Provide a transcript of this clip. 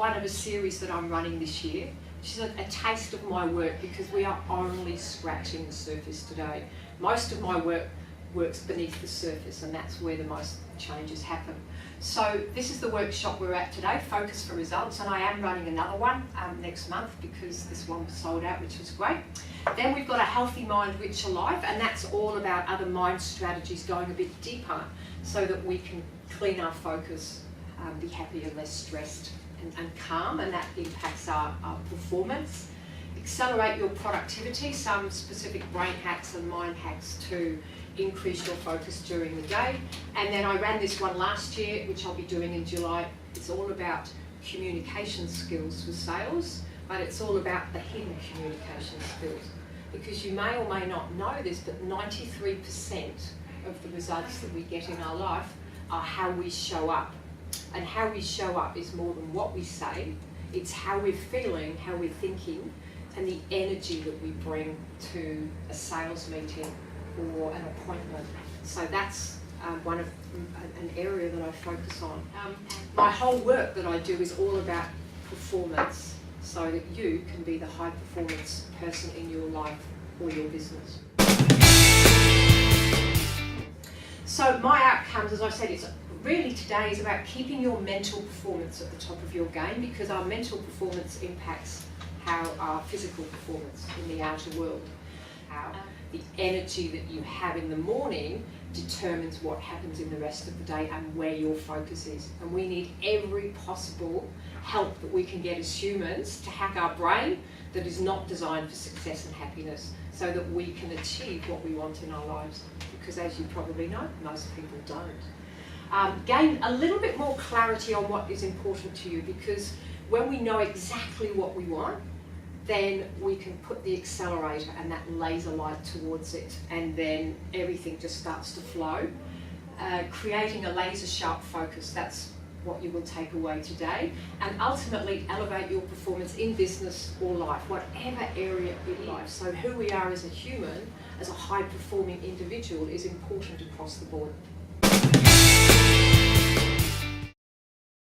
one of a series that I'm running this year, which is a taste of my work, because we are only scratching the surface today. Most of my work works beneath the surface, and that's where the most changes happen. So this is the workshop we're at today, Focus for Results, and I am running another one next month because this one was sold out, which was great. Then we've got a Healthy Mind, Richer Life, and that's all about other mind strategies, going a bit deeper so that we can clean our focus, be happier, less stressed and calm, and that impacts our performance. Accelerate your productivity, some specific brain hacks and mind hacks to increase your focus during the day. And then I ran this one last year, which I'll be doing in July. It's all about communication skills for sales, but it's all about the hidden communication skills. Because you may or may not know this, but 93% of the results that we get in our life are how we show up. And how we show up is more than what we say. It's how we're feeling, how we're thinking, and the energy that we bring to a sales meeting or an appointment. So that's an area that I focus on. My whole work that I do is all about performance, so that you can be the high performance person in your life or your business. So my outcomes, as I said, it's really today is about keeping your mental performance at the top of your game, because our mental performance impacts how our physical performance in the outer world. How the energy that you have in the morning determines what happens in the rest of the day and where your focus is. And we need every possible help that we can get as humans to hack our brain that is not designed for success and happiness, so that we can achieve what we want in our lives. Because as you probably know, most people don't. Gain a little bit more clarity on what is important to you, because when we know exactly what we want, then we can put the accelerator and that laser light towards it, and then everything just starts to flow. Creating a laser sharp focus, that's what you will take away today, and ultimately elevate your performance in business or life, whatever area in life. So who we are as a human, as a high performing individual, is important across the board.